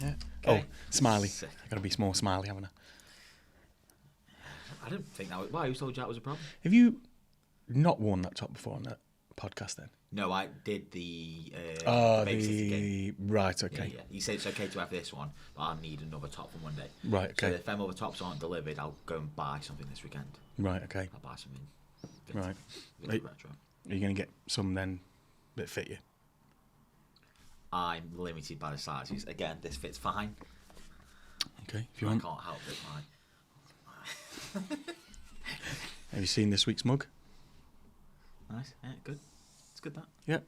Yeah. Okay. Oh, smiley. Sick. I've got to be more smiley, haven't I? I don't think that was... Why? Who told you that was a problem? Have you not worn that top before on that podcast then? No, I did the babysitter game. Right, okay. Yeah. You said it's okay to have this one, but I need another top for Monday. Right, okay. So if them other tops aren't delivered, I'll go and buy something this weekend. Right, okay. I'll buy something. Right. Retro. Are you going to get some then that fit you? I'm limited by the sizes. Again, this fits fine. Okay. If you I want. can't help it, mine. Have you seen this week's mug? Nice. Yeah, good. It's good, that. Yep.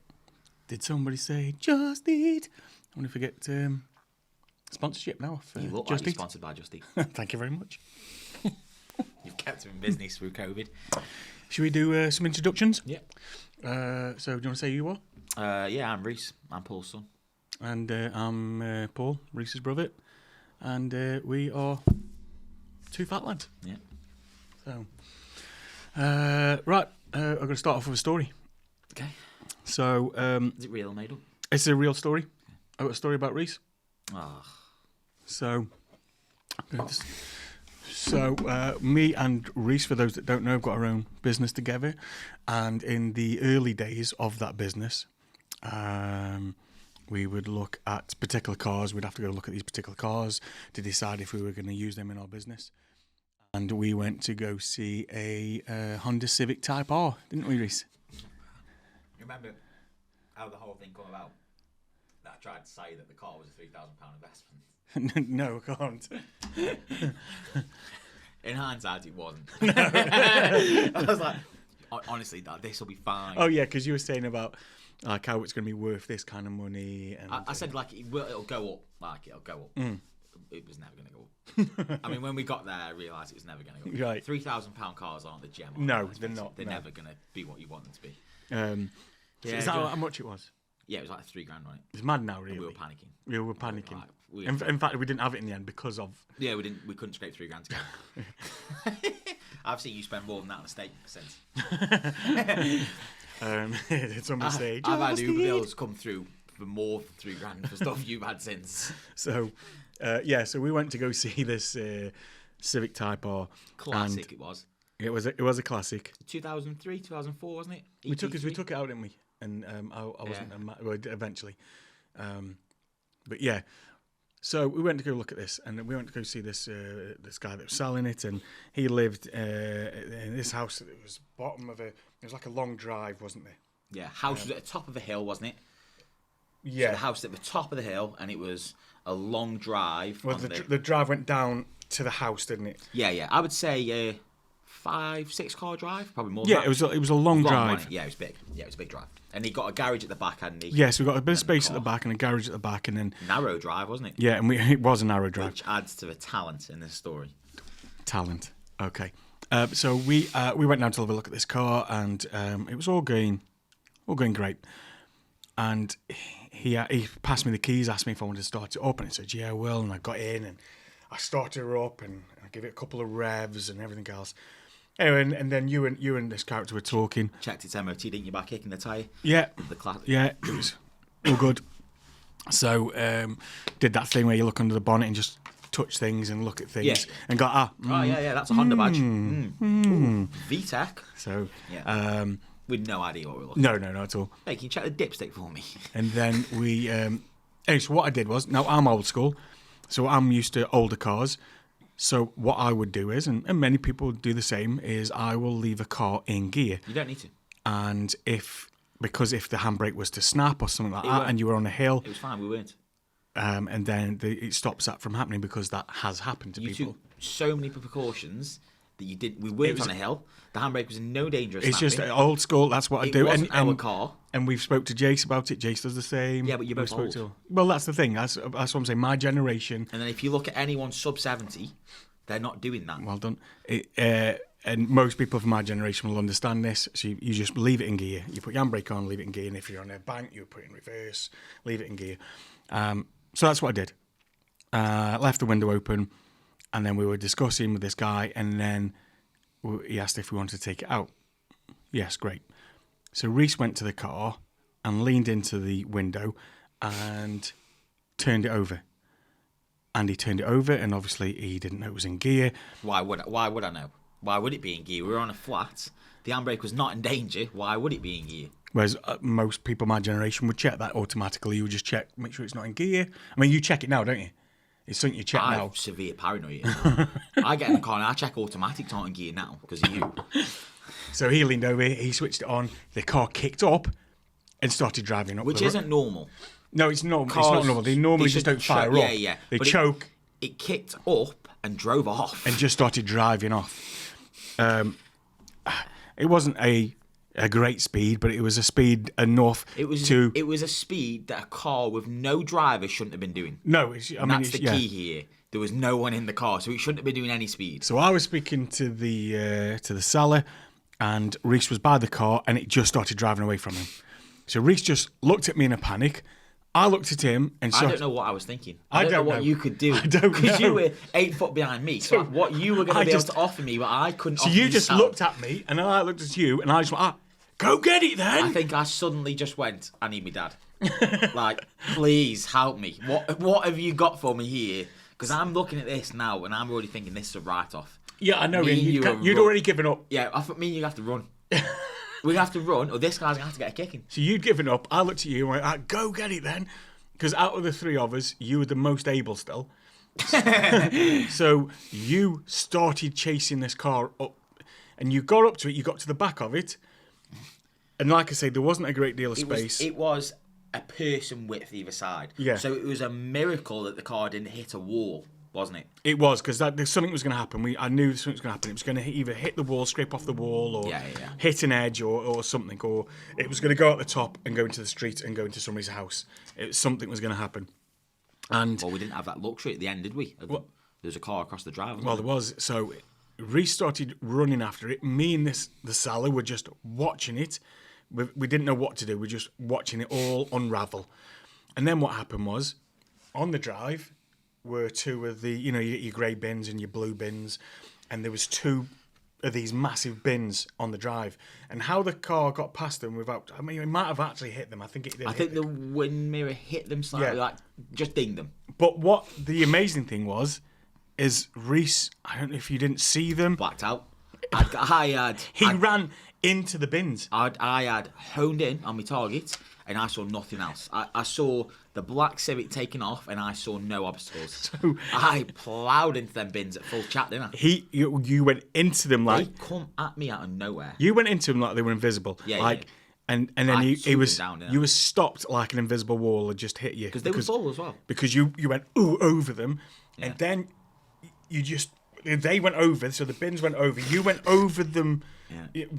Did somebody say Just Eat? I wonder if we get sponsorship now. You look Just like you're Eat. sponsored by Just Eat. Thank you very much. You've kept him in business through COVID. Should we do some introductions? Yeah. So do you want to say who you are? Yeah, I'm Reece. I'm Paul's son. And I'm Paul, Reece's brother. And we are two fat lads. Yeah. So, right, I'm going to start off with a story. Okay. So, Is it real or made up? it's a real story. I've got a story about Reece. Oh. So, me and Reece, for those that don't know, have got our own business together. And in the early days of that business, we would look at particular cars. We'd have to go look at these particular cars to decide if we were going to use them in our business. And we went to go see a Honda Civic Type R, didn't we, Reece? You remember how the whole thing came about? That I tried to say that the car was a £3,000 investment. No, I can't. In hindsight, it wasn't. I was like, honestly, this will be fine. Oh, yeah, because you were saying about like how it's going to be worth this kind of money. And I said, like, it'll go up. Like, it'll go up. It was never going to go up. I mean, when we got there, I realised it was never going to go up. Right. £3,000 cars aren't the gem. No, they're not. They're no. never going to be what you want them to be. So is that how much it was? Yeah, it was like £3,000 on it. It's mad now, really. And we were panicking. We were panicking. Like, In fact, we didn't have it in the end because of... Yeah, we couldn't scrape £3,000 together. I've seen you spend more than that on a steak since. Somebody say, I've had "Just Uber eat." bills come through for more than £3,000 for stuff you've had since. So, so we went to go see this Civic Type R. Classic it was. It was a classic. 2003, 2004, wasn't it? We took it out, didn't we? And I wasn't well, eventually. But yeah, so we went to go look at this, and we went to go see this this guy that was selling it, and he lived in this house. It was bottom of it was like a long drive, wasn't there? Yeah, house was at the top of a hill, wasn't it? Yeah, So the house at the top of the hill, and it was a long drive. Well, the drive went down to the house, didn't it? Yeah. I would say 5-6 car drive, probably more. Yeah, than that. it was a long drive. Yeah, it was big. Yeah, it was a big drive, and he got a garage at the back, hadn't he? Yes, we got a bit of space at the back and a garage at the back, and then Narrow drive, wasn't it? yeah, and it was a narrow drive. Which adds to the talent in this story. Talent. Okay. So we went down to have a look at this car, and it was all going great. And he passed me the keys, asked me if I wanted to start it up, and I said, yeah, I will. And I got in, and I started her up, and I gave it a couple of revs and everything else. Anyway, and then you and this character were talking. Checked its MOT, didn't you, by kicking the tyre? Yeah. The classic. Yeah, it was all good. So did that thing where you look under the bonnet and just touch things and look at things and go, oh, yeah, that's a Honda badge. Ooh, VTEC. So, yeah. With no idea what we're looking no, not at all. Hey, can you check the dipstick for me? And then we, anyway, so what I did was, now I'm old school, so I'm used to older cars. So what I would do is, and many people do the same, is I will leave a car in gear. You don't need to. And because if the handbrake was to snap or something like that, won't. and you were on a hill, It was fine, we weren't. and then it stops that from happening because that has happened to You people. took so many precautions that you did. We weren't on a hill. The handbrake was in no danger of It's snapping. just old school. That's what I do. It wasn't and our car. And we've spoke to Jace about it. Jace does the same. Yeah, but you're We've both spoke old. Well, that's the thing. That's what I'm saying. My generation. And then if you look at anyone sub 70, they're not doing that. Well done. And most people from my generation will understand this. So you just leave it in gear. You put your handbrake on, leave it in gear. And if you're on a bank, you put it in reverse, leave it in gear. So that's what I did. Left the window open, and then we were discussing with this guy, and then he asked if we wanted to take it out. Yes, great. So Reece went to the car and leaned into the window and turned it over. and he turned it over, and obviously he didn't know it was in gear. Why would I know? Why would it be in gear? We were on a flat. The handbrake was not in danger. Why would it be in gear? Whereas most people my generation would check that automatically. You would just check, make sure it's not in gear. I mean, you check it now, don't you? It's something you check I now. have severe paranoia. I get in the car and I check automatics aren't in gear now because of you. So he leaned over, he switched it on, the car kicked up and started driving up. Which isn't normal. No, it's not normal. They normally just don't fire up. Yeah. They But choke. It kicked up and drove off. And just started driving off. It wasn't a great speed, but it was a speed enough It was a speed that a car with no driver shouldn't have been doing. No, That's the key here. There was no one in the car, so it shouldn't have been doing any speed. So I was speaking to the seller, and Reece was by the car, and it just started driving away from him. So Reece just looked at me in a panic. I looked at him and I don't know what I was thinking. I don't know what you could do. I don't know. Because you were 8 foot behind me. So what you were going to be able to offer me, but I couldn't offer So you just myself. looked at me, and then I looked at you, and I just went, go get it then. I think I suddenly just went, I need my dad. Like, please help me. What have you got for me here? Because I'm looking at this now, and I'm already thinking this is a write-off. Yeah, I know. Me and You'd already given up. Yeah, I thought me and you have to run. We have to run, or this guy's going to have to get a kicking. So you'd given up. I looked at you and went, go get it then. Because out of the three of us, you were the most able still. So you started chasing this car up, and you got up to it, you got to the back of it, and like I say, there wasn't a great deal of space. It was a person width either side. Yeah. So it was a miracle that the car didn't hit a wall, wasn't it? It was, because something was going to happen. I knew something was going to happen. It was going to either hit the wall, scrape off the wall, or hit an edge, or something, or it was going to go out the top and go into the street and go into somebody's house. Something was going to happen. And Well, we didn't have that luxury at the end, did we? There was a car across the drive. Well, there was. So Reece started running after it. Me and the seller were just watching it. We didn't know what to do. We were just watching it all unravel. And then what happened was, on the drive were two of the, your grey bins and your blue bins. And there was two of these massive bins on the drive. And how the car got past them without, it might have actually hit them. I think it did. I think the wind mirror hit them slightly, like just dinged them. But what the amazing thing was, is Reece, I don't know if you didn't see them. Blacked out. He ran into the bins. I had honed in on my target, and I saw nothing else. I saw the black Civic taking off, and I saw no obstacles. So I ploughed into them bins at full chat, didn't I? You went into them like... They come at me out of nowhere. You went into them like they were invisible. Yeah. And then he was down, you were stopped like an invisible wall and just hit you. Because they were full as well. Because you went over them, and then they went over, so the bins went over. You went over them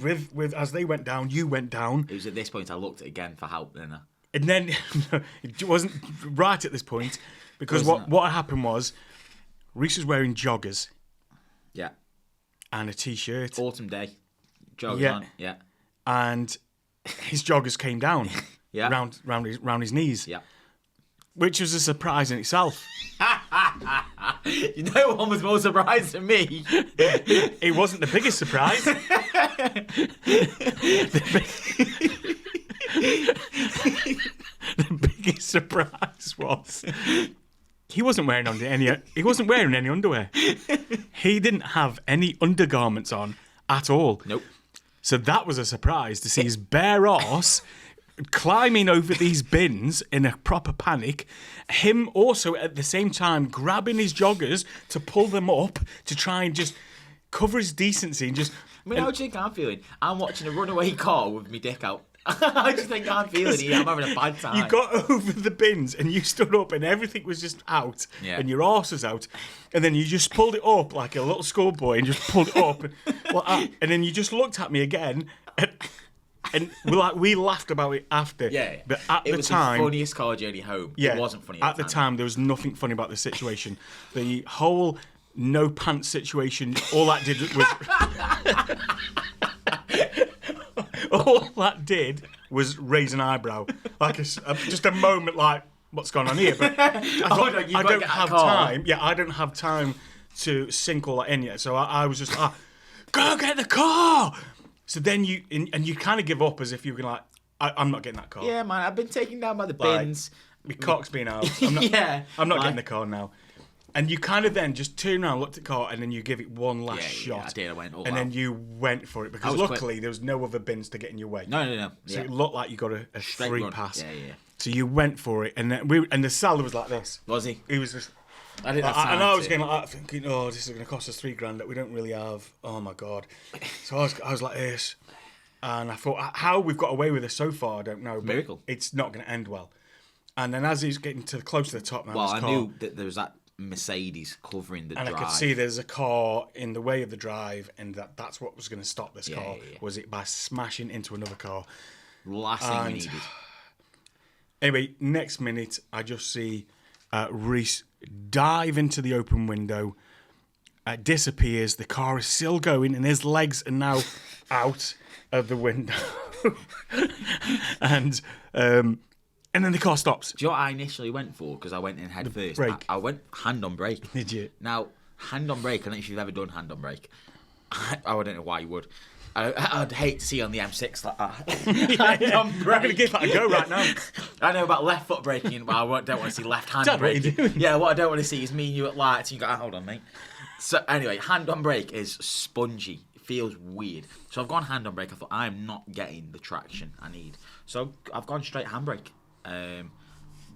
with as they went down, you went down. It was at this point I looked again for help then. And then it wasn't right at this point, because what happened was Reece was wearing joggers. Yeah. And a t-shirt. Autumn day. Joggers on. Yeah. And his joggers came down. Yeah. round his knees. Yeah. Which was a surprise in itself. No one was more surprised than me. It wasn't the biggest surprise. The biggest surprise was he wasn't wearing any underwear. He didn't have any undergarments on at all. Nope. So that was a surprise to see his bare arse climbing over these bins in a proper panic. Him also at the same time grabbing his joggers to pull them up to try and just cover his decency and just... how do you think I'm feeling? I'm watching a runaway car with my dick out. I just think I'm feeling it. I'm having a bad time. You got over the bins and you stood up and everything was just out and your arse was out, and then you just pulled it up like a little schoolboy and just pulled it up and then you just looked at me again and we laughed about it after. Yeah. But at it the was time, the funniest car journey home. Yeah, it wasn't funny at the time. There was nothing funny about the situation. The whole no pants situation, all that did was... all that did was raise an eyebrow, like just a moment, like what's going on here. But I don't have time. Yeah, I don't have time to sink all that in yet. So I was just go get the car. So then you kind of give up as if you were like, I'm not getting that car. Yeah, man, I've been taken down by the bins. My cock's been out. I'm not, Yeah, I'm not getting the car now. And you kind of then just turn around, looked at the car, and then you give it one last shot. Yeah, I did. I went all and out. then you went for it because luckily there was no other bins to get in your way. No. So it looked like you got a free run. pass. Yeah. So you went for it, and then the seller was like this. Was he? He was just. I didn't have time and I was to- going like that, thinking, oh, this is going to cost us $3,000 that we don't really have. Oh my god! So I was like this, and I thought, how we've got away with this so far, I don't know. But Miracle. It's not going to end well. And then as he's getting close to the top now, Well, his I car, knew that there was that Mercedes covering the and drive. I could see there's a car in the way of the drive, and that's what was going to stop this car. Yeah. Was it by smashing into another car? Last thing we needed. Anyway, next minute, I just see Reece dive into the open window, disappears. The car is still going, and his legs are now out of the window. and then the car stops. Do you know what I initially went for? Because I went in head first. brake. I went hand on brake. Did you? Now, hand on brake, I don't know if you've ever done hand on brake. I don't know why you would. I'd hate to see on the M6 like that. Hand on brake. I'm going to give that a go right now. I know about left foot braking, but I don't want to see left hand Dad, what are you braking. doing? Yeah, what I don't want to see is me and you at lights and you go, hold on, mate. So anyway, hand on brake is spongy. It feels weird. So I've gone hand on brake. I thought, I'm not getting the traction I need. So I've gone straight handbrake.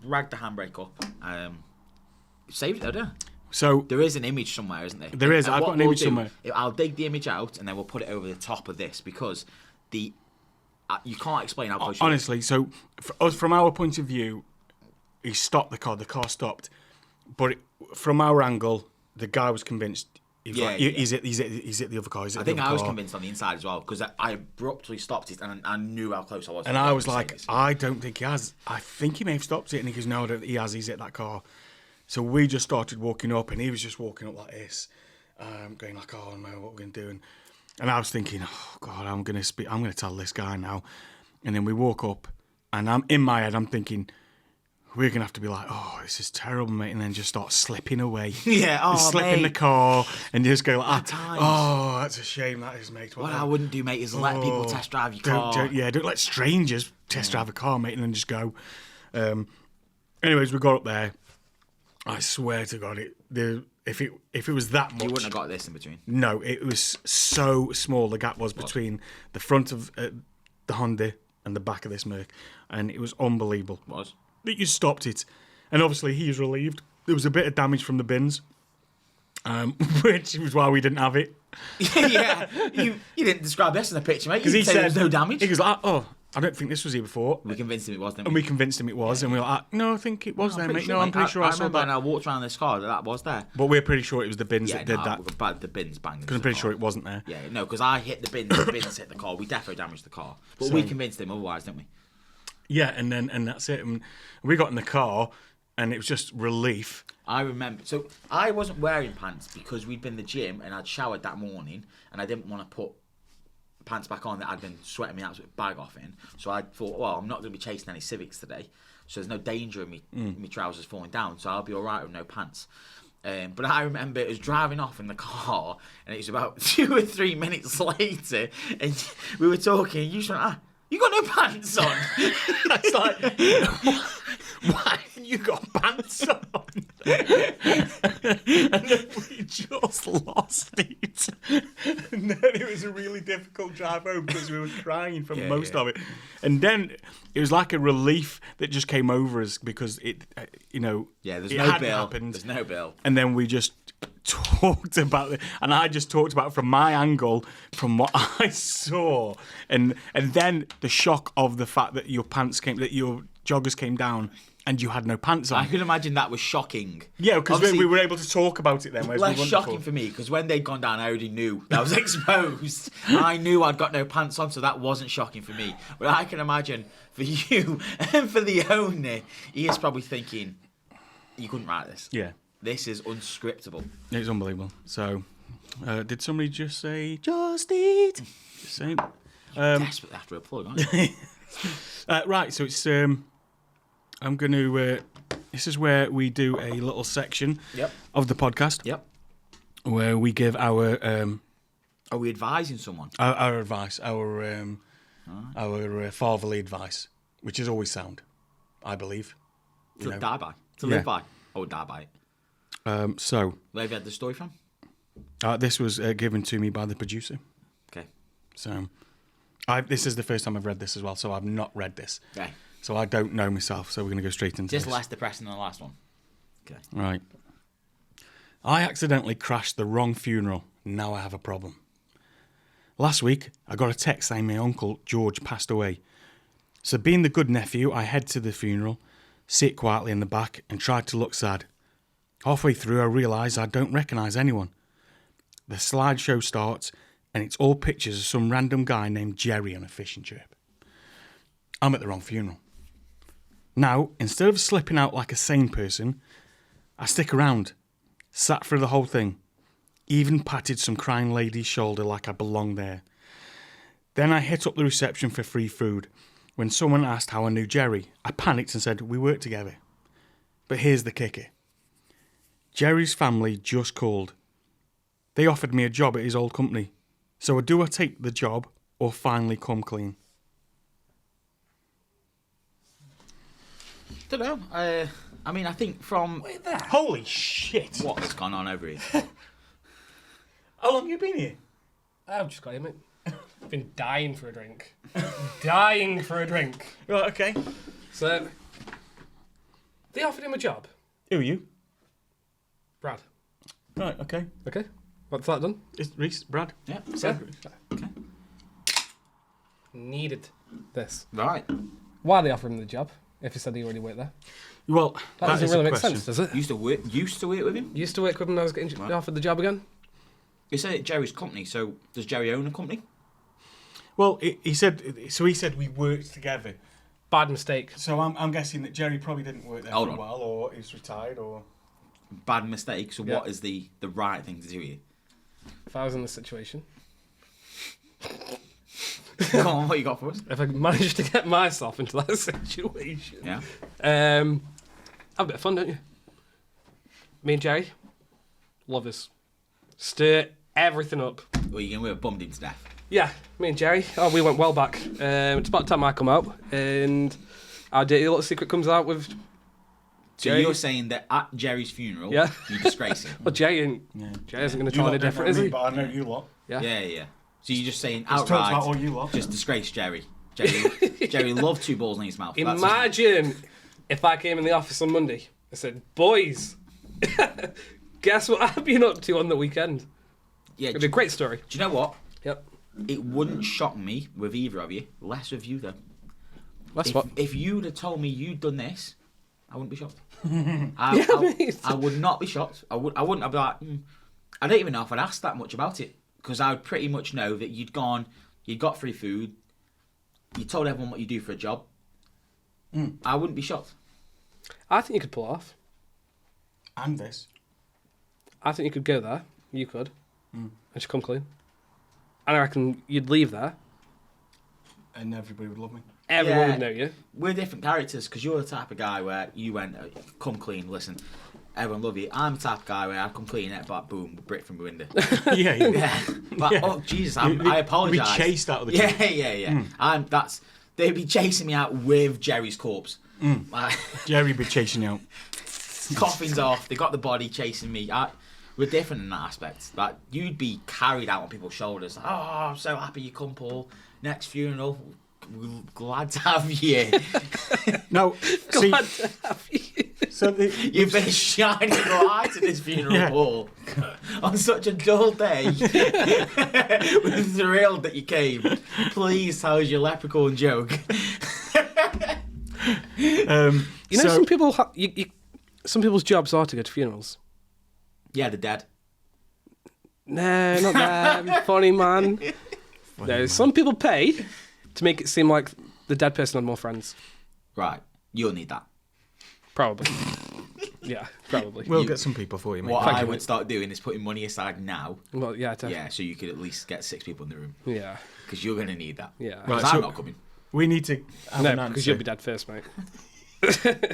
Ragged the handbrake up. Saved it, didn't I? So There is an image somewhere, isn't there? There is. And I've what got an we'll image do, somewhere. I'll dig the image out and then we'll put it over the top of this because you can't explain how close you are. honestly, so for us, from our point of view, he stopped the car. The car stopped, but from our angle, the guy was convinced. He was like, he's at the other car. I think I was convinced on the inside as well because I abruptly stopped it and I knew how close I was. And I was like, I don't think he has. I think he may have stopped it. And he goes, no, I don't think he has. He's at that car. So we just started walking up, and he was just walking up like this, going like, oh no, what are we going to do? And I was thinking, oh God, I'm going to tell this guy now. And then we walk up, and in my head, I'm thinking, we're going to have to be like, oh, this is terrible, mate. And then just start slipping away. Yeah, oh, slip in the mate. car, and just go like, times. oh, that's a shame, that is, mate. What I wouldn't do, mate, is let people test drive your car. Don't let strangers test drive a car, mate, and then just go. Anyways, we got up there. I swear to God, if it was that much, You wouldn't have got this in between. no, it was so small. The gap was between the front of the Honda and the back of this Merc, and it was unbelievable. Was. That you stopped it, and obviously he's relieved. There was a bit of damage from the bins, which was why we didn't have it. Yeah, you didn't describe this in the picture, mate. You Because he said said there was no damage. He was like, "Oh, I don't think this was here before." We convinced him it was, didn't And we? we convinced him it was, and we were like, "No, I think it was there, mate. No, I'm pretty sure I saw remember that." when I walked around this car that was there. But we're pretty sure it was the bins Yeah, that did that. But the bins banged. Because I'm pretty sure it wasn't there. Yeah, no, because I hit the bins, the bins hit the car. We definitely damaged the car, but we convinced him otherwise, didn't we? Yeah, and that's it. And we got in the car, and it was just relief. I remember. So I wasn't wearing pants because we'd been in the gym and I'd showered that morning, and I didn't want to put pants back on that I'd been sweating me absolute bag off in. So I thought, well, I'm not going to be chasing any Civics today, so there's no danger of me trousers falling down, so I'll be all right with no pants. But I remember it was driving off in the car, and it was about 2 or 3 minutes later, and we were talking, and you just went, you got no pants on. It's like, why haven't you got pants on? And then we just lost it. And then it was a really difficult drive home because we were crying for most of it. And then it was like a relief that just came over us because it, Yeah, there's it no hadn't bill. happened. There's no bill. And then we just talked about it, and I just talked about it from my angle, from what I saw, and then the shock of the fact that your joggers came down, and you had no pants on. I can imagine that was shocking. Yeah, because we were able to talk about it then. whereas we Less wouldn't shocking before. for me because when they'd gone down, I already knew that was exposed. I knew I'd got no pants on, so that wasn't shocking for me. But I can imagine for you and for the owner, he is probably thinking, "You couldn't write this. Yeah, This is unscriptable." it's unbelievable. So, did somebody just say, "Just eat"? Just saying. Desperate after a plug, aren't you? Right, so it's. I'm going to. This is where we do a little section Yep. of the podcast Yep. where we give our Are we advising someone? our advice, our fatherly advice, which is always sound, I believe. To die by. To Yeah. live by. I would die by it. So, Where have you had the story from? this was given to me by the producer. Okay. So, this is the first time I've read this as well, so I've not read this. Okay. So I don't know myself, so we're going to go straight into Just this. less depressing than the last one. Okay. Right. I accidentally crashed the wrong funeral. Now I have a problem. Last week, I got a text saying my uncle George passed away. So being the good nephew, I head to the funeral, sit quietly in the back and try to look sad. Halfway through, I realise I don't recognise anyone. The slideshow starts and it's all pictures of some random guy named Jerry on a fishing trip. I'm at the wrong funeral. Now, instead of slipping out like a sane person, I stick around, sat through the whole thing, even patted some crying lady's shoulder like I belonged there. Then I hit up the reception for free food. When someone asked how I knew Jerry, I panicked and said we work together. But here's the kicker. Jerry's family just called. They offered me a job at his old company. So do I take the job or finally come clean? Don't know. I mean, I think from Wait there. Holy shit! what's gone on over here. How long have you been here? I've just got him, mate. I've been dying for a drink. Dying for a drink. Right, okay. So, they offered him a job. Who are you? Brad. Right, okay. Okay. What's that done? It's Reece, Brad. Yeah. So, Okay. needed this. Right. Why they offered him the job if he said he already worked there? Well, That that doesn't is really a make question. sense, does it? Used to work with him. Used to work with him and I was getting offered the job again? You said Jerry's company, so does Jerry own a company? Well, he said we worked together. Bad mistake. So I'm guessing that Jerry probably didn't work there Hold for a on. while, or he's retired, or Bad mistake. So Yeah. what is the right thing to do here? If I was in this situation, Come on, what you got for us? if I managed to get myself into that situation, Yeah. have a bit of fun, don't you? Me and Jerry, lovers. Stir everything up. Or you going to bummed him to death? Yeah, me and Jerry. Oh, we went well back. It's about time I come out, and our dirty little secret comes out with. So Jerry. you're saying that at Jerry's funeral, Yeah. you disgrace him? Well, Jerry isn't going to tell any different, is he? But I know you lot. Yeah. Yeah. So you're just saying It's talks about all outright, you lot. just disgrace Jerry. Jerry loved two balls in his mouth. That's- Imagine if I came in the office on Monday and said, "Boys, guess what I've been up to on the weekend?" Yeah. It'd be a great story. Do you know what? Yep. It wouldn't shock me with either of you. Less of you though. That's what. If you'd have told me you'd done this, I wouldn't be shocked. mate. I would not be shocked. I wouldn't. I'd be like, I don't even know if I'd ask that much about it because I would pretty much know that you'd got free food, you told everyone what you do for a job. I wouldn't be shocked. I think you could pull it off. And this. I think you could go there. You could. And just come clean. And I reckon you'd leave there. And everybody would love me. Everyone Yeah. would know you. We're different characters because you're the type of guy where you went, come clean, listen, everyone love you. I'm the type of guy where I come clean, but boom, brick from the window. Yeah. Yeah. But, Yeah. oh, Jesus, You- I apologise. You'd be chased out of the Yeah. They'd be chasing me out with Jerry's corpse. Like, Jerry would be chasing you out. coffin's off, they got the body chasing me. We're different in that aspect. Like, you'd be carried out on people's shoulders. Like, oh, I'm so happy you come, Paul. Next funeral, we're glad to have you. No, see, Glad to have you. so You've been a shining light at this funeral, Yeah. Paul. On such a dull day. We're thrilled that you came. Please tell us your leprechaun joke. You know, so, some people. Some people's jobs are to go to funerals. Yeah, the dead. No, not them. Funny man. No, some people pay to make it seem like the dead person had more friends. Right, you'll need that. Probably. Yeah, probably. we'll get some people for you, mate. What Thank I you, would mate. start doing is putting money aside now. Well, yeah, definitely. Yeah, so you could at least get 6 people in the room. Yeah. Because you're going to need that. Yeah. Because Right, I'm so- not coming. We need to have No, an because answer. you'll be dead first, mate.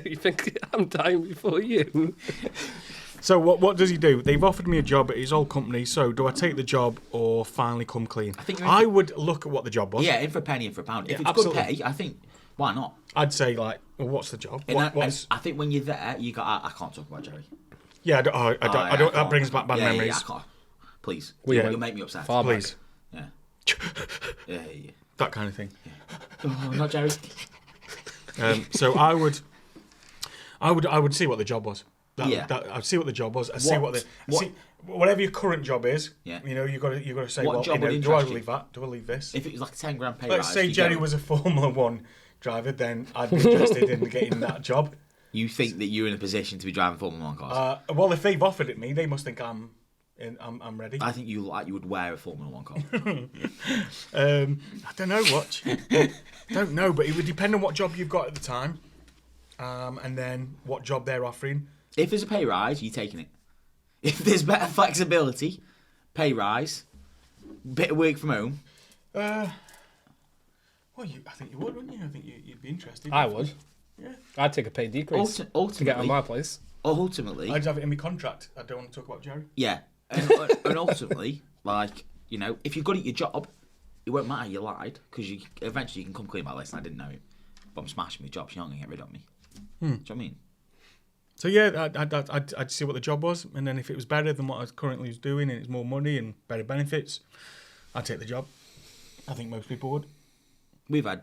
You think I'm dying before you? So what does he do? They've offered me a job at his old company, so do I take the job or finally come clean? think I would look at what the job was. Yeah, in for a penny, in for a pound. If Yeah, it's absolutely. good pay, I think, why not? I'd say, like, well, what's the job? And What's... I think when you're there, I can't talk about Jerry. Yeah, I don't. That brings back bad memories. Yeah, I can't. Please, Yeah. you'll make me upset. Far back. Please, Yeah. Yeah. that kind of thing. Oh, not Jerry. So I would see what the job was. I'd see what the job was. I'd see whatever your current job is. Yeah. You know, you got to say, What well, job would do I interest you? leave that? Do I leave this? If it was like a 10 grand pay Let's rise, say you Jerry go- was a Formula One driver, then I'd be interested in getting that job. You think that you're in a position to be driving Formula 1 cars? Well, if they've offered it me, they must think I'm ready. I think you would wear a Formula 1 car. I don't know, Watch. Don't know, but it would depend on what job you've got at the time, and then what job they're offering. If there's a pay rise, you're taking it. If there's better flexibility, pay rise, bit of work from home. Well, I think you would, wouldn't you? I think you'd be interested. I would. Yeah. I'd take a pay decrease to get on my place. Ultimately, I'd have it in my contract. I don't want to talk about Jerry. yeah, and ultimately, like, you know, if you're good at your job, it won't matter you lied, because eventually you can come clean about this. And I didn't know him, but I'm smashing my job. So you're not gonna get rid of me. Do you know what I mean? So yeah, I'd see what the job was, and then if it was better than what I currently was doing, and it's more money and better benefits, I'd take the job. I think most people would. We've had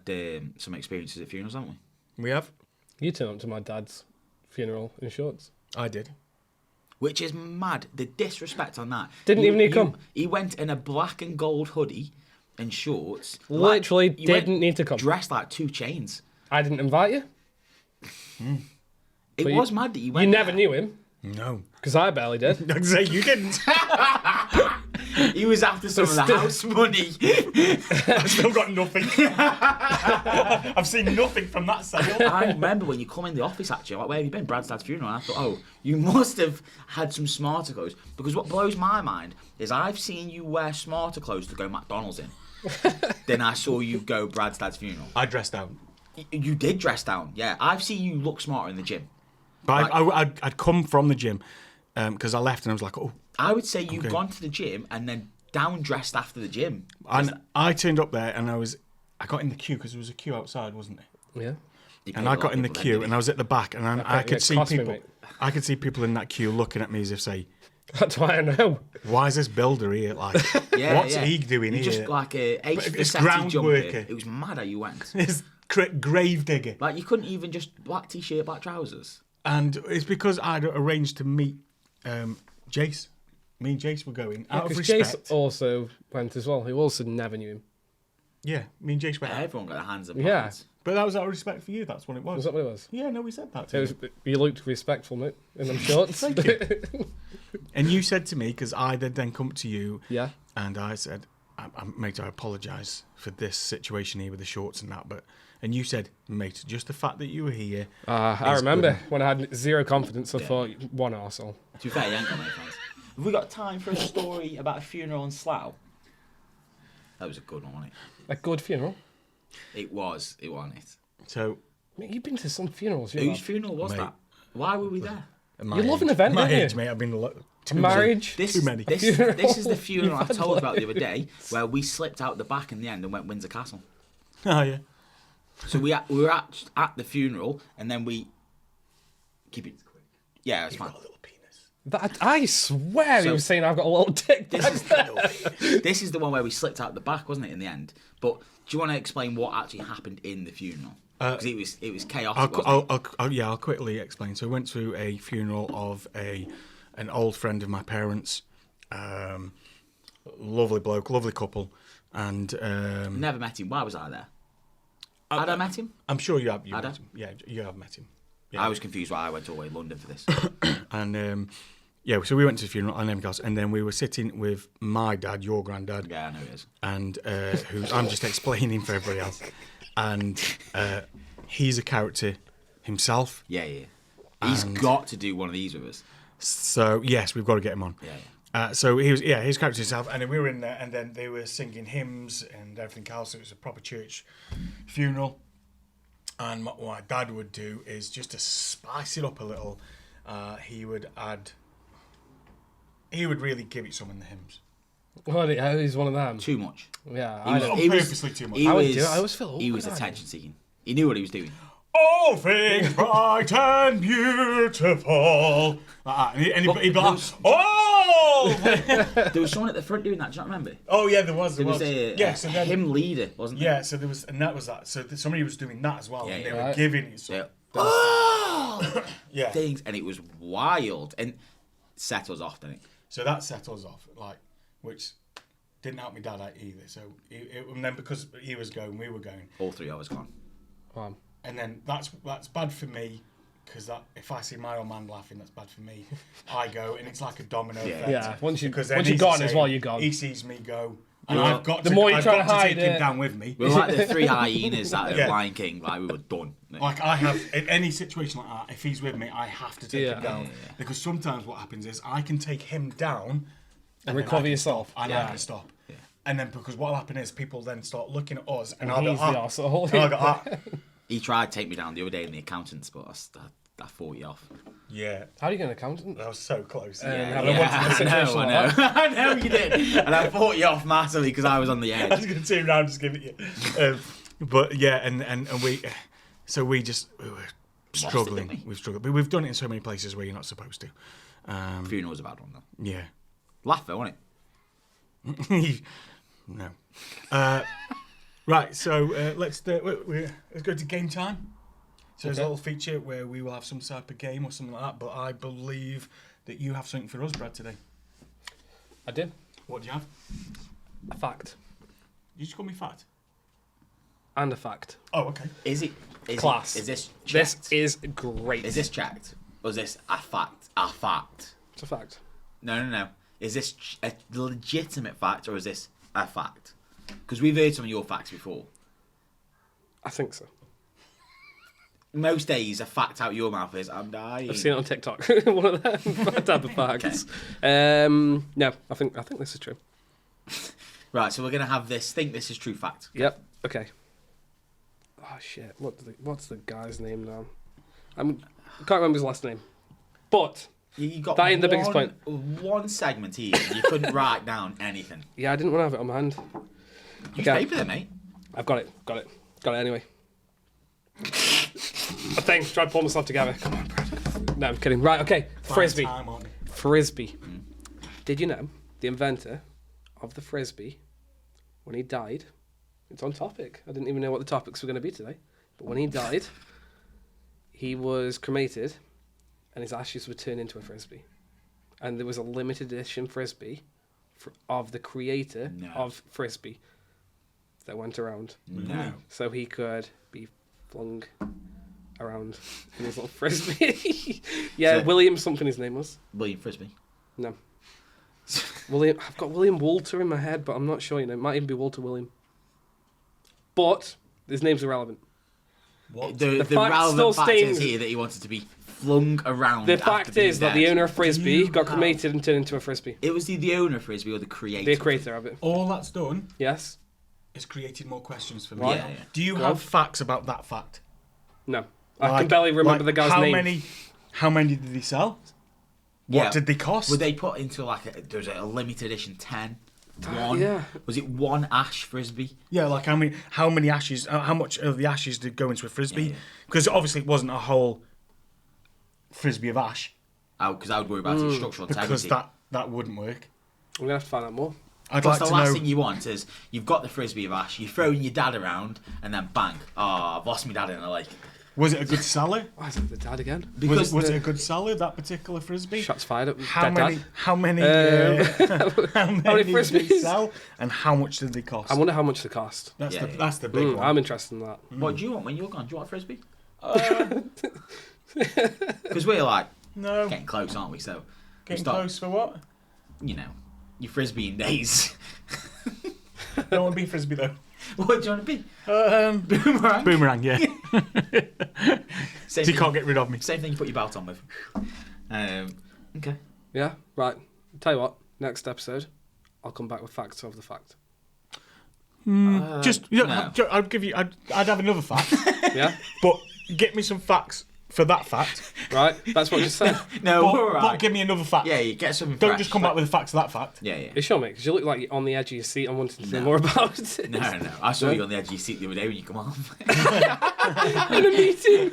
some experiences at funerals, haven't we? We have. You turned up to my dad's funeral in shorts. I did. Which is mad. The disrespect on that. Didn't even need to come. He went in a black and gold hoodie and shorts. Literally He went didn't need to come. Dressed like 2 Chainz. I didn't invite you. It But was mad that you went You never there. knew him, No. because I barely did. I'd say you didn't. He was after some of the house money. I've still got nothing. I've seen nothing from that sale. I remember when you come in the office, actually, like, where have you been? Brad's dad's funeral. And I thought, oh, you must have had some smarter clothes. Because what blows my mind is I've seen you wear smarter clothes to go McDonald's in. Then I saw you go Brad's dad's funeral. I dressed down. You did dress down, yeah. I've seen you look smarter in the gym. But I'd come from the gym because I left and I was like, oh. I would say you've gone to the gym and then down dressed after the gym. And I turned up there and I got in the queue because there was a queue outside, wasn't there? Yeah. You And paid I a lot got of in the people queue then, didn't and I was at the back and I could it see cost me, people. mate. I could see people in that queue looking at me as if say, That's why I know. why is this builder here? Like, Yeah, what's yeah. he doing you here? just like a ace But it's faceti ground jumper. worker. It was mad how you went. It's grave digger. Like you couldn't even just black t-shirt, black trousers. And it's because I'd arranged to meet Jace. Me and Jace were going out of Because respect. Jace also went as well, who also never knew him. Yeah, me and Jace went out. Everyone got their hands up. Yeah. pockets. But that was out of respect for you. That's what it was. Was that what it was? Yeah, no, we said that. It To was you. you looked respectful, mate, in them shorts. Thank you. And you said to me, because I then come to you, Yeah. and I said, mate, I apologise for this situation here with the shorts and that, and you said, mate, just the fact that you were here. I is remember good. when I had zero confidence, I thought, one arsehole. To be fair, you ain't got many fans. Have we got time for a story about a funeral in Slough? That was a good one, wasn't A good funeral. it? It was. It wasn't it? So, Mate, you've been to some funerals, you Whose know. funeral was Mate. that? Why were we there? at my You love age- an event, my don't you? age, mate, I've been too Marriage. This, Too many. This is the funeral I told about the other day, where we slipped out the back in the end and went Windsor Castle. Oh, yeah. So we were at the funeral, and then we keep it. Yeah, it's fine. Got a little penis. That, I swear he So- was saying I've got a little dick. This is the one where we slipped out the back, wasn't it? In the end, but do you want to explain what actually happened in the funeral? Because it was chaotic. wasn't it? I'll quickly explain. So I went to a funeral of an old friend of my parents. Lovely bloke, lovely couple, and Never met him. Why was I there? Had I met him? I'm sure you have. Had I? Met him. Yeah, you have met him. Yeah. I was confused why I went all the way to London for this. And yeah, so we went to the funeral and everything else, and then we were sitting with my dad, your granddad, Yeah, I know it is. and who I'm just explaining for everybody else, and he's a character himself. Yeah. He's got to do one of these with us. So yes, we've got to get him on. Yeah. So he was, his character himself, and then we were in there, and then they were singing hymns and everything else. It was a proper church funeral, and what my dad would do is just to spice it up a little. He would really give it some in the hymns. Well, he's one of them. Too much. Yeah, He I was- don't. Purposely too much. He I would was, do it. I always feel he awkward, was I do. attention seeking. He knew what he was doing. all things bright and beautiful. Like that. And he'd be like, oh! There was someone at the front doing that. Do you not remember? Oh yeah, there was. There was a so then, hymn leader, wasn't there? yeah, so there was, and that was that. So somebody was doing that as well, Yeah, and they yeah. were Right. giving it. Yeah. Yeah. Things, and it was wild, and set us off, didn't it? So that settles off, like, which didn't help me dad out either. So and then because he was going, we were going, All 3 hours gone. and then that's bad for me. Because if I see my old man laughing, that's bad for me. I go, and it's like a domino effect. Yeah, once then you're he's gone the as same. well, you're gone. He sees me go, and Well, I've got the to, more you I've try got to hide take him it- down with me. We were like the 3 hyenas that Yeah. Lion King. Like we were done. Like I have, in any situation like that, if he's with me, I have to take Yeah. him down. Yeah, yeah. Because sometimes what happens is I can take him down And then recover I can yourself. stop, and Yeah. I can stop. And then because what will happen is people then start looking at us, and And I'll go, he's the arsehole. and I'll go, He tried to take me down the other day in the accountants, but I fought you off. yeah, How do you get an accountant? that was so close. Yeah. Yeah. Have I wanted a situation I like know. I know you did, and I fought you off massively because I was on the I was edge. going to turn around and just give it you. But yeah, and we, so we were struggling. didn't we? We've struggled, but we've done it in so many places where you're not supposed to. Funeral was a bad one though. Yeah. Laugh though, wasn't it? No. Right, so let's go to game time. So there's a Okay. little feature where we will have some type of game or something like that, but I believe that you have something for us, Brad, today. I did. What do you have? A fact. You just call me fat. And a fact. Oh, okay. Is it? Class. Is this This checked? is great. Is this checked? Or is this a fact? A fact? It's a fact. No. Is this a legitimate fact or is this a fact? Because we've heard some of your facts before. I think so. Most days, a fact out your mouth is "I'm dying." I've seen it on TikTok. One of them type of facts. No, I think this is true. Right, so we're gonna have this. Think this is true fact. Yep. Okay. Oh shit! What's the guy's name now? I can't remember his last name. But You got That ain't the biggest point. One segment here, and you couldn't write down anything. yeah, I didn't want to have it on my hand. Use Okay. paper, then, mate. I've got it. Got it anyway. Thanks. Try to pull myself together. Come on, Brad. No, I'm kidding. Right. Okay. Frisbee. Time on. Frisbee. Did you know the inventor of the frisbee, when he died, it's on topic. I didn't even know what the topics were going to be today. But when he died, he was cremated and his ashes were turned into a frisbee. And there was a limited edition frisbee of the creator No. of frisbee that went around. No. So he could be flung around in his little frisbee. yeah, So- William something his name was. William Frisbee. No. William. I've got William Walter in my head, but I'm not sure. You know, it might even be Walter William. But his name's irrelevant. What? The fact still relevant fact is stands. here that he wanted to be flung around. The after fact being is that dead. the owner of frisbee got How? cremated and turned into a frisbee. It was the owner of Frisbee or the creator. The creator of it. All that's done Yes. is created more questions for me. Right. Yeah, yeah. Do you Go have on. facts about that fact? No. I can barely remember the guy's how name. How many did he sell? What Yeah. did they cost? Were they put into like there was a limited edition 10? One? yeah. Was it one ash Frisbee? Yeah, like how many ashes? How much of the ashes did go into a frisbee? Yeah. Because obviously it wasn't a whole frisbee of ash. Oh, because I would worry about its structural Because integrity. that wouldn't work. We're gonna have to find out more. I'd Plus, like the to last know. thing you want is you've got the Frisbee of ash, you're throwing your dad around, and then bang, I've lost my dad in the lake. Was it a good seller? Why is it the dad again? Because Was it a good seller, that particular frisbee? Shots fired at How dead many? dad. How many? How many did they frisbees? sell? And how much did they cost? I wonder how much they cost. That's Yeah, the yeah. that's the big one. I'm interested in that. what do you want when you're gone? Do you want a Frisbee? Because we're like No, getting close, aren't we? So we getting start, close for what? you know, your Frisbee days. Don't want to be frisbee though. What do you want to be? Boomerang. Boomerang, yeah. Same So you can't get rid of me. Same thing you put your belt on with. Okay. Yeah, right. Tell you what, next episode, I'll come back with facts of the fact. Just, you know, no. I'd give you. I'd have another fact, Yeah? but get me some facts for that fact. Right? That's what you said. No, But, we're but alright. give me another fact. Yeah, you get something Don't fresh. just come back with the facts of that fact. Yeah, yeah. You sure, mate? Because you look like you're on the edge of your seat and wanted to know No. more about it. No. I saw you on the edge of your seat the other day when you come on. In a meeting.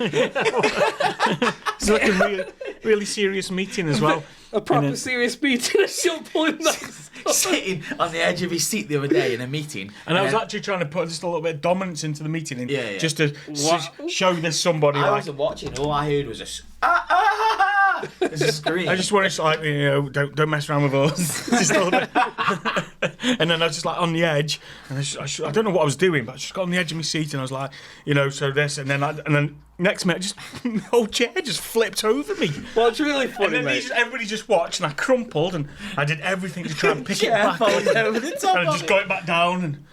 It's like a really serious meeting as well. A proper And then- serious meeting. A short point. Sitting on the edge of his seat the other day in a meeting. And I was then- actually trying to put just a little bit of dominance into the meeting, and Yeah, yeah. just to What? show this somebody. I Like, wasn't watching. All I heard was a scream. I just wanted to, like, don't mess around with us. Just a little bit. And then I was just like on the edge, and I don't know what I was doing, but I just got on the edge of my seat, and I was like, so this, and then next minute, just the whole chair just flipped over me. Well, it's really And funny, then mate. everybody just watched, and I crumpled, and I did everything to try and pick it Chair back falls up, over the top and I of just it. got it back down, and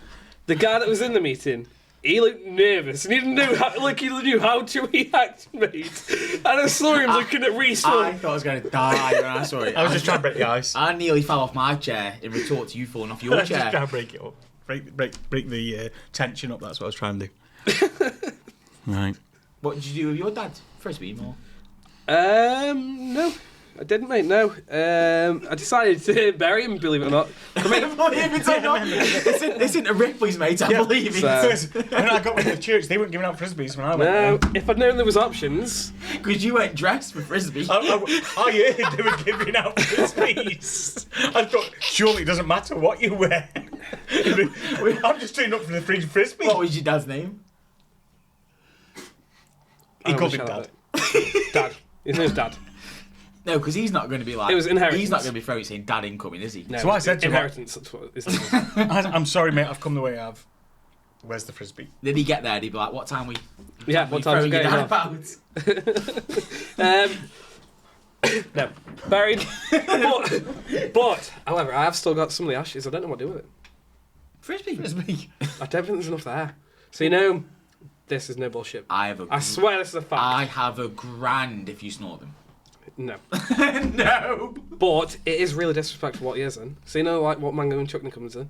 The guy that was in the meeting, he looked nervous and he didn't know he knew how to react, mate. And I saw him looking at Reece. I thought I was going to die when I saw it. I was just trying to break the ice. I nearly fell off my chair in retort to you falling off I your was just chair. trying to break it up, break the tension up. That's what I was trying to do. Right. What did you do with your dad? Frisbee more? No, I didn't, mate. No, I decided to bury him. Believe it or not. This isn't a Ripley's, mate. I believe it. So- When I got with the church, they weren't giving out frisbees when I went No, there. if I'd known there was options, Because you weren't dressed for Frisbee. I heard they were giving out frisbees. I thought, surely it doesn't matter what you wear. I'm just turning up for the free frisbee. What was your dad's name? He I called wish him I Dad. had it. Dad. His name's Dad. No, because he's not going to be like. It was inheritance. He's not going to be throwing saying dad incoming, is he? No, So I said to him- inheritance. That's what it is. I'm sorry, mate. I've come the way I have. Where's the frisbee? Did he get there? He'd be like, "What time we?" Yeah, what time's it throwing your going dad off? out? No, buried. But, however, I have still got some of the ashes. I don't know what to do with it. Frisbee. Frisbee. I don't think there's enough there. So this is no bullshit. I swear this is a fact. I have a grand if you snort them. No. No. But it is really disrespectful what he is in. So like what mango and chutney comes in.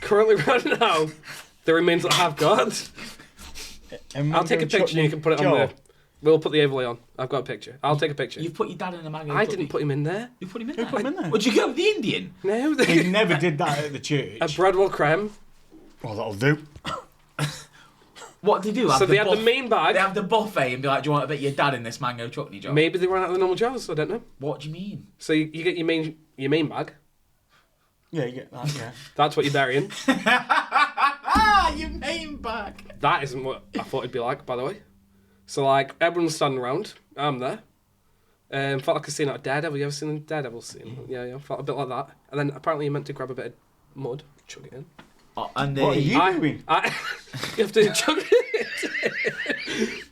Currently right now, the remains that I've got. I'll take a picture and you can put it on there. We'll put the overlay on. I've got a picture. I'll take a picture. You've put your dad in a mango. I didn't put him in there. You put him in Who there. put him in there? Would you go with the Indian? No. He never did that at the church. A Bradwell creme. Well, that'll do. What do they do? So they had the main bag. They have the buffet and be like, "Do you want to bet your dad in this mango chutney job?" Maybe they ran out of the normal jars. I don't know. What do you mean? So you get your main bag. Yeah, you get that, yeah. That's what you're burying. Your main bag. That isn't what I thought it'd be like, by the way. So like everyone's standing around. I'm there. Felt like a scene out of Daredevil. You ever seen the Daredevil scene? Yeah. Felt a bit like that. And then apparently you meant to grab a bit of mud, chug it in. Oh, and What are you doing? You have to chug it.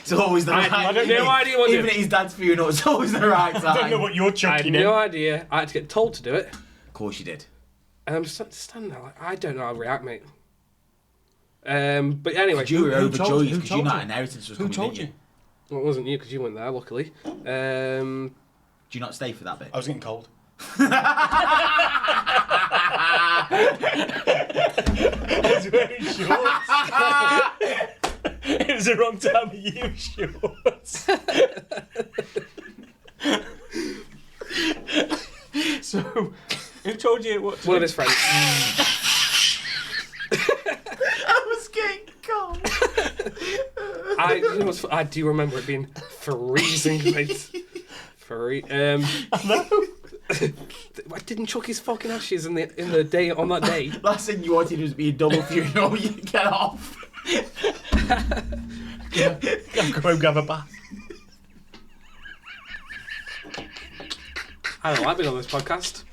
It's always the right. I had no idea what to Even do. at his dad's funeral, it's always the right time. I don't know what you're I had chucking no in. idea. I had to get told to do it. Of course you did. And I'm just standing there like, I don't know how to react, mate. But anyway, You were Who told overjoyed you? Who because you told know you? inheritance was Who coming. told didn't you? well, it wasn't you because you weren't there, luckily. Do you not stay for that bit? I was getting cold. I was wearing shorts. It was the wrong time of year shorts. So, who told you what to One of do? his friends. I was getting cold. I do remember it being freezing, mate. I didn't chuck his fucking ashes in the day on that day. Last thing you wanted was to be a double funeral. You get off. I'll go home, have a bath. I don't like being on this podcast.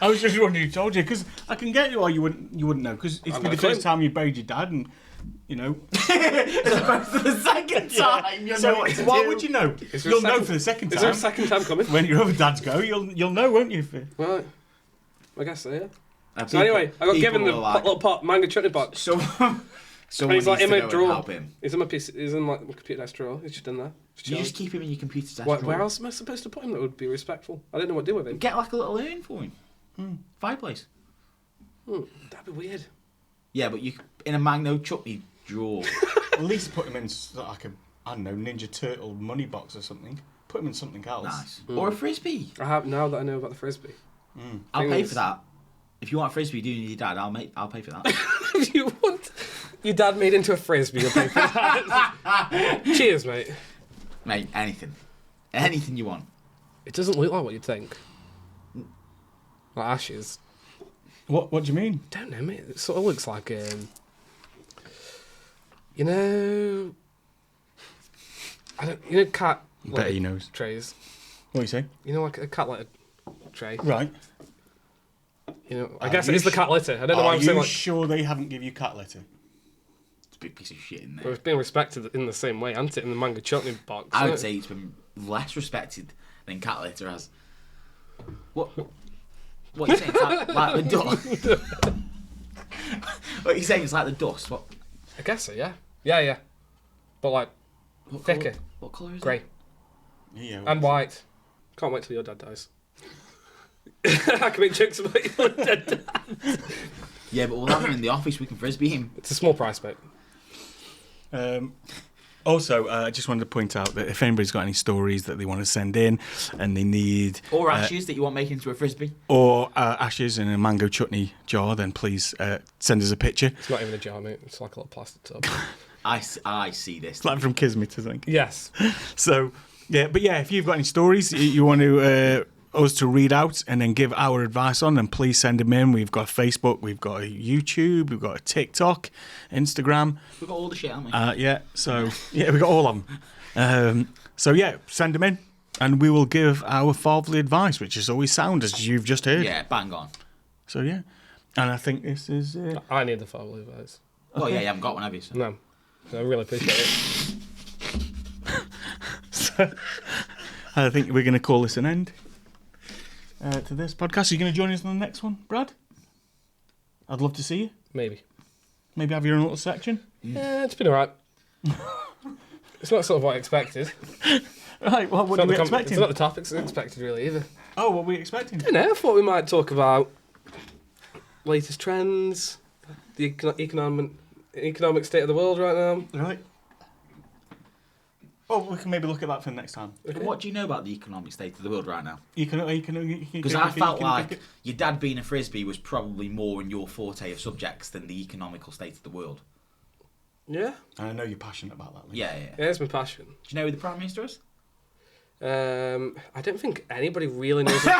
I was just wondering who told you, because I can get you why you wouldn't know, because it's I'm been the not first saying. time you buried your dad, and you know. As opposed to the second time. You So know what to why do. would you know? Is there You'll a know second- for the second Is there a time. second time coming? When your other dads go, you'll know, won't you? Right. I guess so, yeah. And So anyway, I got people given the are like, little pot mango chutney box. Someone And he's like needs in to my go and drawer. help him. He's in my PC. He's in like my computer desk drawer. He's just in there. You just keep him in your computer desk. Where drawer. else am I supposed to put him that would be respectful? I don't know what to do with him. Get like a little urn for him. Fireplace. That'd be weird. Yeah, but you in a mango chutney drawer. At least put them in like a, I don't know, Ninja Turtle money box or something. Put them in something else. Nice. Or a frisbee. I have now that I know about the frisbee. I'll pay for that. If you want a frisbee, do you need your dad? I'll pay for that. If you want your dad made into a frisbee, you'll pay for that. Cheers, mate. Mate, anything you want. It doesn't look like what you'd think. Like ashes. What do you mean? Don't know, mate. It sort of looks like you know, cat. Bet he knows. Trays. What do you say? You know, like a cat litter tray. Right. You know, I guess it is the cat litter. I don't know why I'm saying Are you like. sure they haven't give you cat litter? It's a big piece of shit in But there. it's being respected in the same way, hasn't it? In the mango chutney box. I would isn't it? say it's been less respected than cat litter has. What are you saying? It's like the dust? What are you saying? It's like the dust? What? I guess so. Yeah. Yeah. But like What thicker, colour, what colour is grey, it? Yeah. and white. Can't wait till your dad dies. I can make jokes about your dad. Yeah, but we'll have him in the office. We can frisbee him. It's a small price, mate. Also, I just wanted to point out that if anybody's got any stories that they want to send in and they need... Or ashes that you want making into a frisbee. Or ashes in a mango chutney jar, then please send us a picture. It's not even a jar, mate. It's like a little plastic tub. I see this. It's like from Kismet, I think. Yes. So, yeah, if you've got any stories you want to us to read out and then give our advice on, then please send them in. We've got Facebook, we've got a YouTube, we've got a TikTok, Instagram. We've got all the shit, haven't we? We've got all of them. Send them in and we will give our fatherly advice, which is always sound, as you've just heard. Yeah, bang on. So, yeah. And I think this is... I need the family advice. Oh, yeah, you haven't got one, have you? So. No. I really appreciate it. So, I think we're going to call this an end to this podcast. Are you going to join us on the next one, Brad? I'd love to see you. Maybe. Maybe have your own little section. Yeah, it's been alright. It's not sort of what I expected. Right, well, what are we It's expecting? not the topics I expected, really, either. Oh, what are we expecting? I don't know. I thought we might talk about latest trends, the economic state of the world right now. Right. Oh, we can maybe look at that for next time. Okay. What do you know about the economic state of the world right now? Because I felt like your dad being a frisbee was probably more in your forte of subjects than the economical state of the world. Yeah. And I know you're passionate about that. Lee. Yeah. Yeah, it's my passion. Do you know who the Prime Minister is? I don't think anybody really knows. Because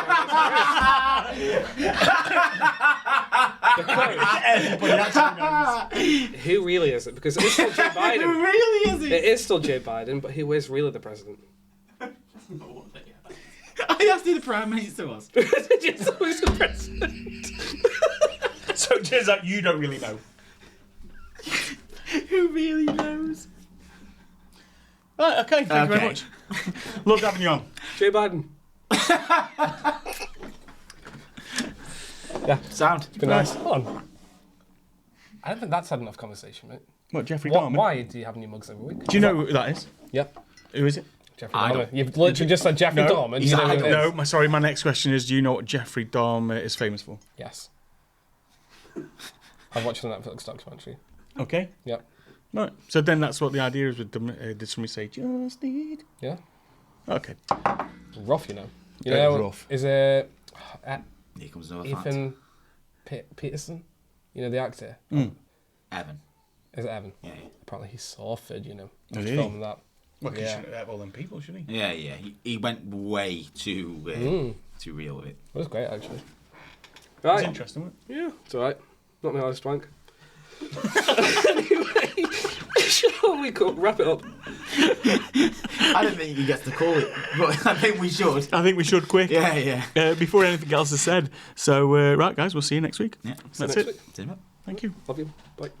Everybody actually knows. who really is it? Because it is still Joe Biden. Who really is It is still Joe Biden, but who is really the president? I asked who the Prime Minister was. It's always the president. So it turns out you don't really know. Who really knows? Right, okay, thank you very Okay. much. Loved having you on. Joe Biden. Yeah, Sound. it's been nice. Hold on. I don't think that's had enough conversation, mate. What, Jeffrey Dahmer? Why do you have new mugs every week? Do you know who that is? Yep. Who is it? Jeffrey I Dahmer. don't- You've literally just said Jeffrey Dahmer. Do you know who it is? No, sorry, my next question is, do you know what Jeffrey Dahmer is famous for? Yes. I watched the Netflix documentary. Okay. Yep. Right. So then that's what the idea is with them. Did somebody say, just eat? Yeah. Okay. Rough, you know. You Very know, rough. is Here comes another fact. Ethan Peterson? You know, the actor? Evan. Is it Evan? Yeah. Apparently he suffered, you know. Oh, After did he? filming that. Well, because Yeah. you shouldn't have all them people, should he? Yeah. He went way too real with it. It was great, actually. It's Right. interesting, wasn't Yeah, it's alright. Not my hardest wank. Anyway, shall we wrap it up? I don't think he gets to call it, but I think we should. it? I think we should quick. Yeah. Before anything else is said. So, right, guys, we'll see you next week. Yeah. That's next it. week. See you, mate. Thank you. Love you. Bye.